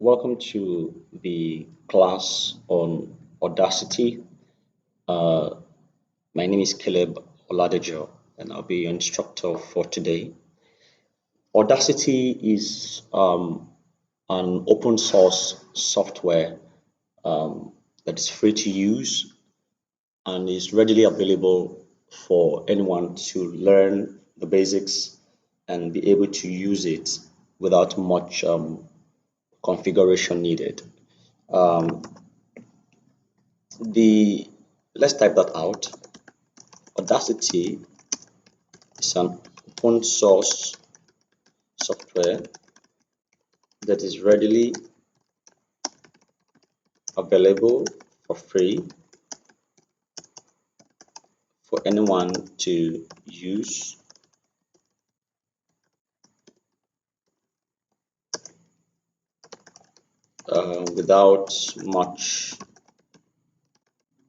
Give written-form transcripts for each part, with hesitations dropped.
Welcome to the class on Audacity. Uh, my name is Caleb Oladejo, and I'll be your instructor for today. Audacity is an open source software um, that is free to use and is readily available for anyone to learn the basics and be able to use it without much configuration needed. Um, The let's type that out. Audacity is an open source software that is readily available for free for anyone to use without much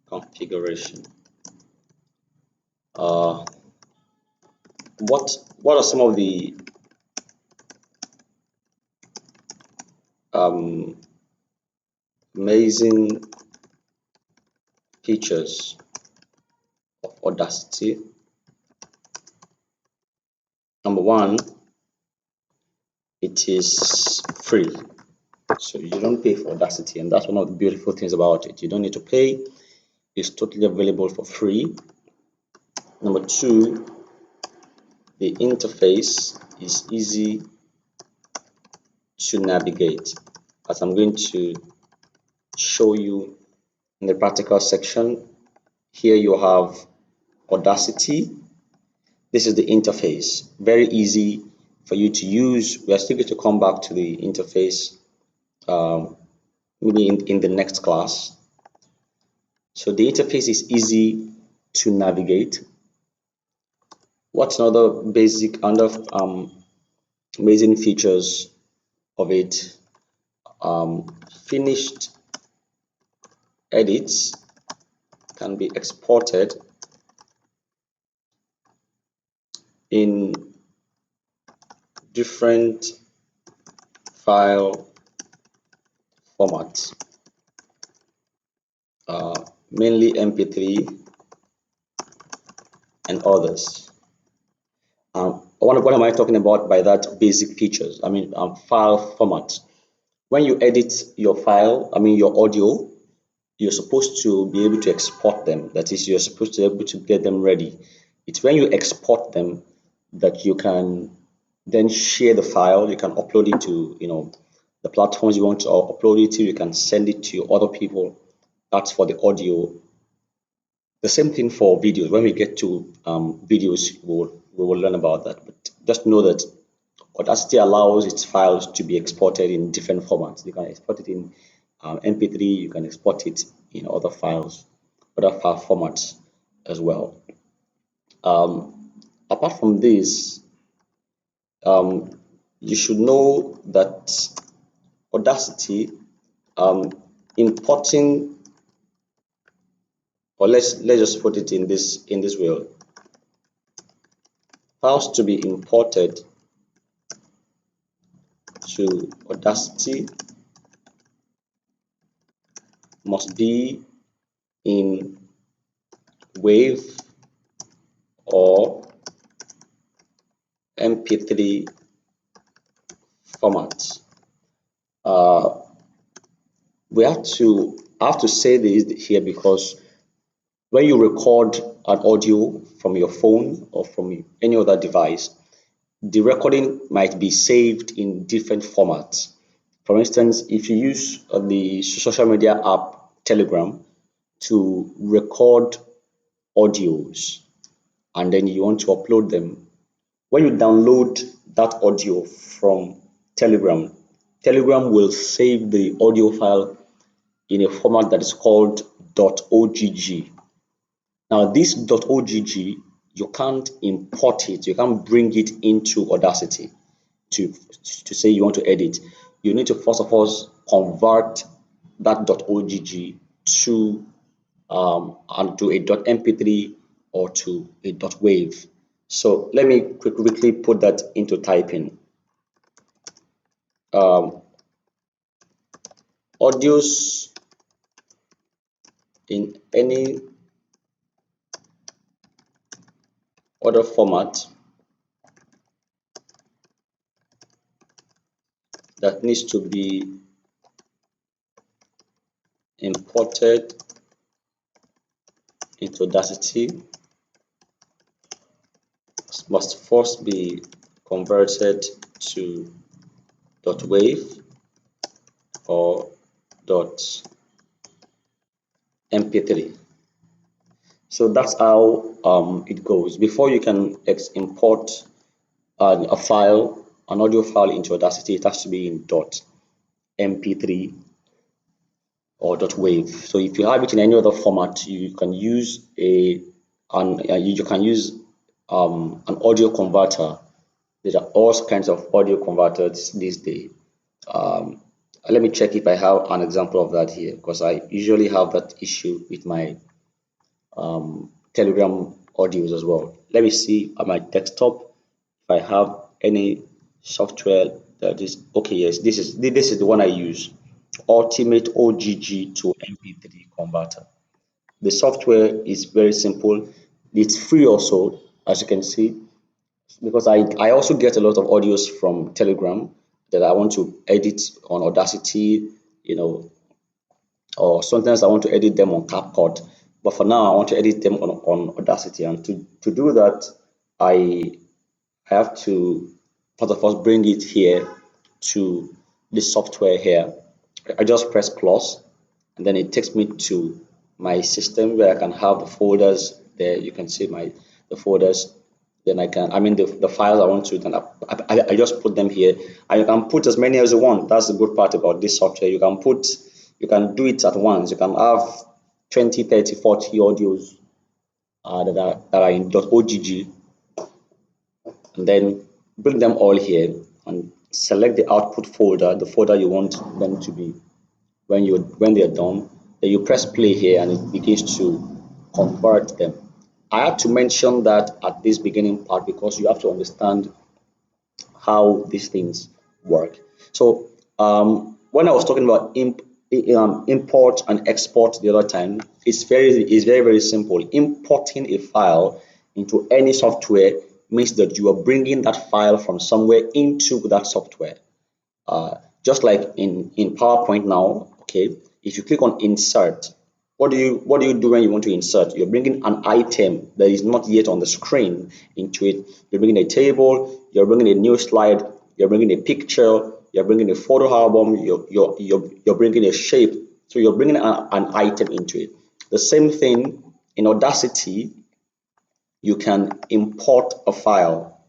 configuration. Uh, what are some of the um, amazing features of Audacity? Number one, it is free. So you don't pay for Audacity, and that's one of the beautiful things about it. You don't need to pay. It's totally available for free. Number two, the interface is easy to navigate, as I'm going to show you in the practical section. Here you have Audacity. This is the interface. Very easy for you to use. We are still going to come back to the interface maybe in the next class. So the interface is easy to navigate. What's another basic under amazing features of it? Finished edits can be exported in different file formats, mainly MP3 and others. What am I talking about by that basic features? I mean, file format. When you edit your file, I mean your audio, you're supposed to be able to export them. That is, you're supposed to be able to get them ready. It's when you export them that you can then share the file. You can upload it to the platforms you want to upload it to. You can send it to other people. That's for the audio. The same thing for videos. When we get to videos, we will learn about that. But just know that Audacity allows its files to be exported in different formats. You can export it in MP3. You can export it in other files, other file formats as well. Apart from this, you should know that Audacity importing, or let's just put it in this way, files to be imported to Audacity must be in WAV or MP3 format. We have to say this here because when you record an audio from your phone or from any other device, the recording might be saved in different formats. For instance, if you use the social media app Telegram to record audios and then you want to upload them, when you download that audio from Telegram, Telegram will save the audio file in a format that is called .ogg. Now, this .ogg, you can't import it, you can't bring it into Audacity to say you want to edit. You need to first of all convert that .ogg to and to a .mp3 or to a .wav. So let me quickly put that into typing. audios in any other format that needs to be imported into Audacity must first be converted to .wav or .mp3. So that's how it goes. Before you can import a file, an audio file into Audacity, it has to be in .mp3 or .wav. So if you have it in any other format, you can use you can use an audio converter. There are all kinds of audio converters these days. Let me check if I have an example of that here, because I usually have that issue with my Telegram audios as well. Let me see on my desktop if I have any software that is okay. Yes, this is the one I use. Ultimate OGG to MP3 converter. The software is very simple. It's free also, as you can see, because I also get a lot of audios from Telegram that I want to edit on Audacity, or sometimes I want to edit them on CapCut. But for now, I want to edit them on Audacity. And to do that, I have to first of all bring it here to the software here. I just press plus, and then it takes me to my system where I can have the folders there. You can see the folders. Then the files I want to, then I just put them here. And you can put as many as you want. That's the good part about this software. You can do it at once. You can have 20, 30, 40 audios that are in .ogg, and then bring them all here and select the output folder, the folder you want them to be when they're done. Then you press play here and it begins to convert them. I had to mention that at this beginning part because you have to understand how these things work. So when I was talking about import and export the other time, it's very simple. Importing a file into any software means that you are bringing that file from somewhere into that software. Just like in PowerPoint now, okay, if you click on insert, what do you do when you want to insert? You're bringing an item that is not yet on the screen into it. You're bringing a table, you're bringing a new slide, you're bringing a picture, you're bringing a photo album, you're bringing a shape. So you're bringing an item into it. The same thing in Audacity, you can import a file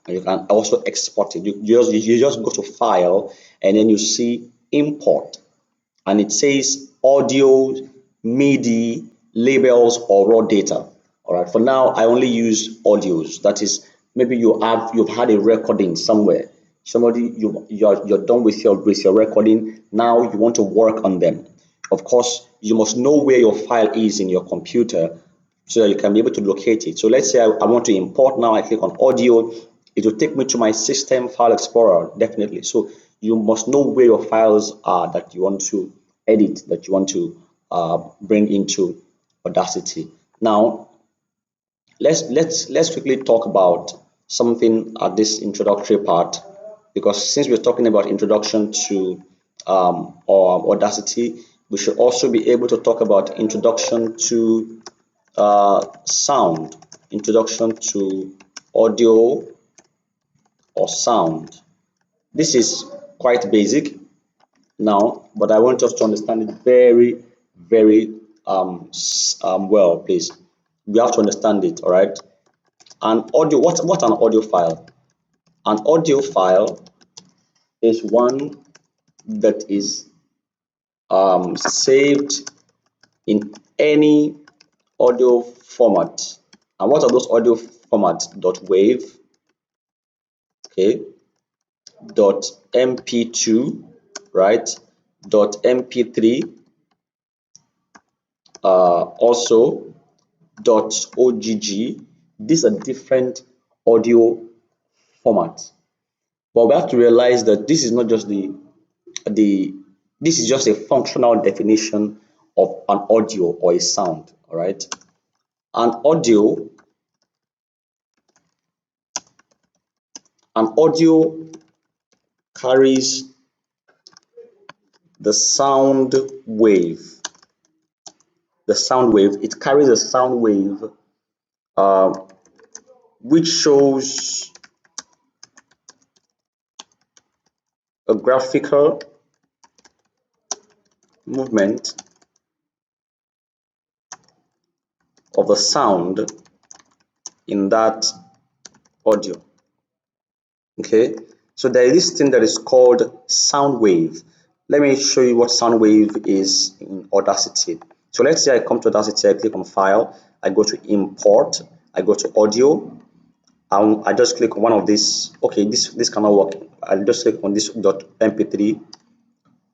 and you can also export it. You just go to file and then you see import, and it says audio, MIDI, labels, or raw data. All right. For now, I only use audios. That is, maybe you've had a recording somewhere. Somebody you're done with your recording. Now you want to work on them. Of course, you must know where your file is in your computer so that you can be able to locate it. So let's say I want to import now. I click on audio. It will take me to my system file explorer, definitely. So you must know where your files are that you want to edit, that you want to bring into Audacity. Now let's quickly talk about something at this introductory part, because since we're talking about introduction to Audacity, we should also be able to talk about introduction to sound, introduction to audio or sound. This is quite basic now, but I want us to understand it very, very well, please. We have to understand it, all right? An audio, what an audio file? An audio file is one that is saved in any audio format. And what are those audio formats? .wav, okay, .mp2, right? .mp3, also .ogg. These are different audio formats, but we have to realize that this is not just the This is just a functional definition of an audio or a sound. All right. An audio, an audio carries the sound wave. The sound wave. It carries a sound wave, uh, which shows a graphical movement of the sound in that audio. Okay, so there is this thing that is called sound wave. Let me show you what sound wave is in Audacity. So let's say I come to Audacity, I click on file, I go to import, I go to audio, I just click on one of these. Okay, this cannot work. I'll just click on this .mp3.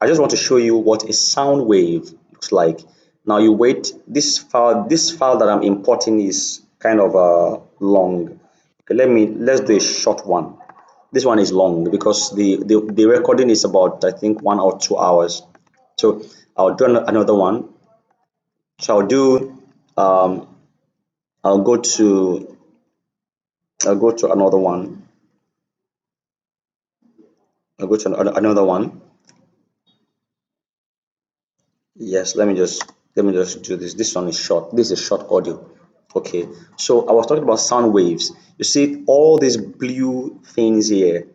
I just want to show you what a sound wave looks like. Now you wait. This file that I'm importing is kind of long. Okay, let's do a short one. This one is long because the recording is about, I think, 1 or 2 hours. So I'll do another one. So um I'll go to another one. I'll go to another one. Yes, let me just do this. This one is short. This is short audio. Okay. So I was talking about sound waves. You see all these blue things here,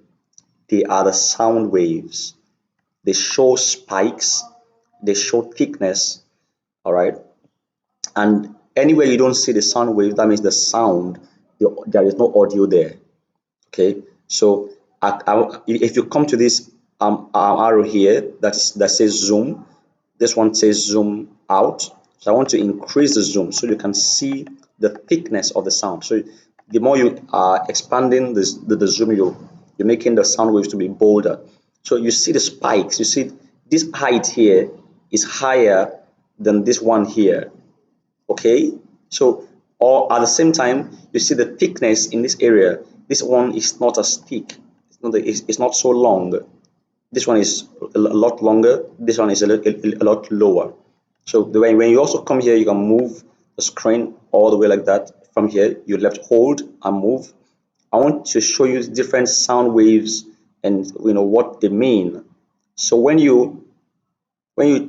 they are the sound waves. They show spikes, they show thickness, all right? And anywhere you don't see the sound wave, that means the sound, there is no audio there. Okay, so if you come to this arrow here that says zoom, this one says zoom out. So I want to increase the zoom so you can see the thickness of the sound. So the more you are expanding the zoom, you're making the sound waves to be bolder. So you see the spikes. You see this height here is higher than this one here. Okay, so or at the same time you see the thickness in this area. This one is not as thick. It's not so long. This one is a lot longer. This one is a lot lower. So when you also come here, you can move the screen all the way like that. From here you left hold and move. I want to show you different sound waves and what they mean. So when you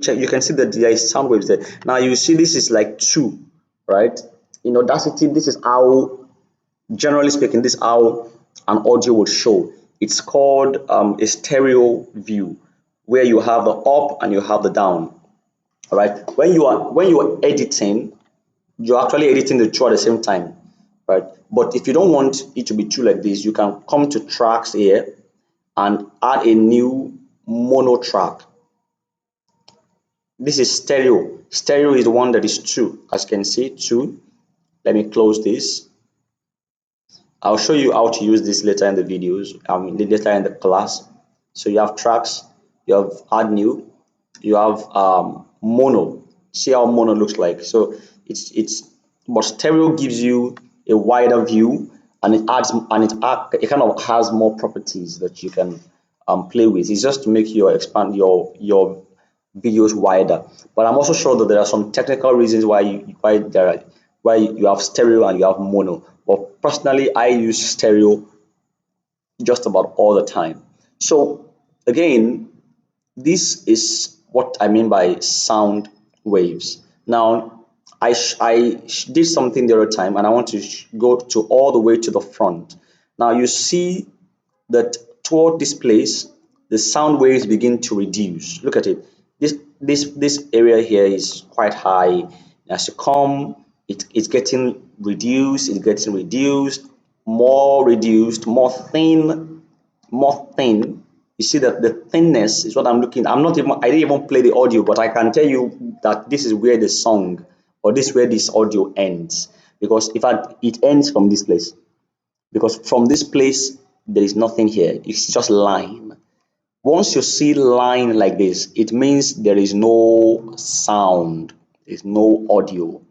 check, you can see that there is sound waves there. Now you see this is like two, right? In Audacity, this is how, generally speaking, this is how an audio would show. It's called a stereo view, where you have the up and you have the down. All right. When you are editing, you're actually editing the two at the same time, right? But if you don't want it to be two like this, you can come to tracks here and add a new mono track. This is stereo. Stereo is the one that is two, as you can see, two. Let me close this. I'll show you how to use this later in the videos, later in the class. So you have tracks, you have add new, you have mono. See how mono looks like. So it's but stereo gives you a wider view, and it kind of has more properties that you can play with. It's just to make your expand your videos wider. But I'm also sure that there are some technical reasons why you have stereo and you have mono. But personally, I use stereo just about all the time. So again, this is what I mean by sound waves. Now, I did something the other time, and I want to go to all the way to the front. Now you see that toward this place, the sound waves begin to reduce. Look at it. This area here is quite high. As you come, it's getting reduced. It's getting reduced, more thin. You see that the thinness is what I'm looking. I didn't even play the audio, but I can tell you that this is where the song, or this is where this audio ends. Because in fact, it ends from this place. Because from this place, there is nothing here. It's just line. Once you see line like this, it means there is no sound, there's no audio,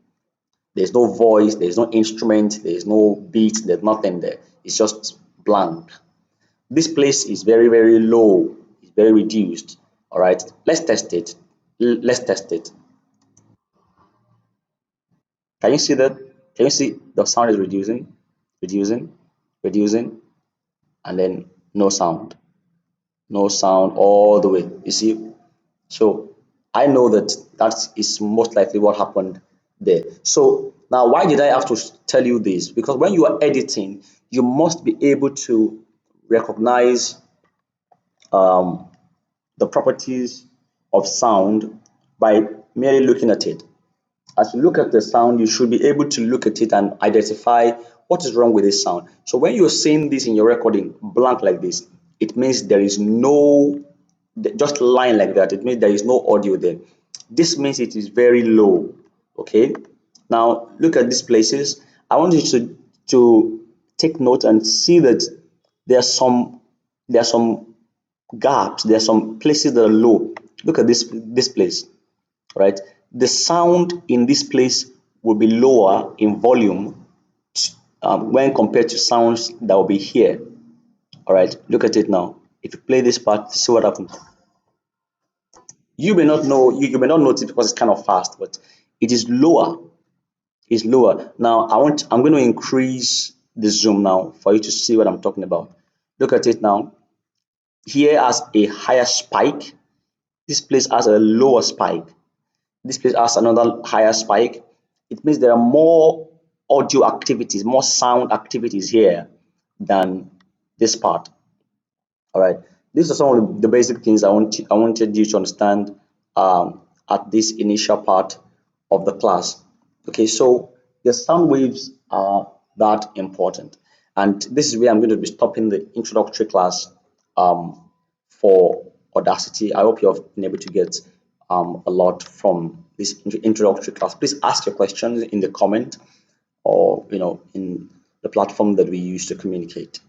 there's no voice, there's no instrument, there's no beat, there's nothing there. It's just blank. This place is very, very low, it's very reduced. All right, let's test it. Let's test it. Can you see that? Can you see the sound is reducing, reducing, reducing, and then no sound, no sound all the way. You see? So I know that that is most likely what happened there. So now, why did I have to tell you this? Because when you are editing, you must be able to recognize um, the properties of sound by merely looking at it. As you look at the sound, you should be able to look at it and identify what is wrong with this sound. So when you're seeing this in your recording blank like this, it means there is no, just line like that, it means there is no audio there. This means it is very low. Okay, now look at these places. I want you to take note and see that there are some there are some gaps, there are some places that are low. Look at this place, right? The sound in this place will be lower in volume when compared to sounds that will be here. All right, look at it now. If you play this part, see what happens. You may not know, you may not notice because it's kind of fast, but it is lower. It's lower. Now I'm going to increase the zoom now for you to see what I'm talking about. Look at it now. Here has a higher spike. This place has a lower spike. This place has another higher spike. It means there are more audio activities, more sound activities here than this part. All right. These are some of the basic things I wanted you to understand at this initial part of the class. Okay, so the sound waves are that important, and this is where I'm going to be stopping the introductory class for Audacity. I hope you have been able to get a lot from this introductory class. Please ask your questions in the comment or in the platform that we use to communicate.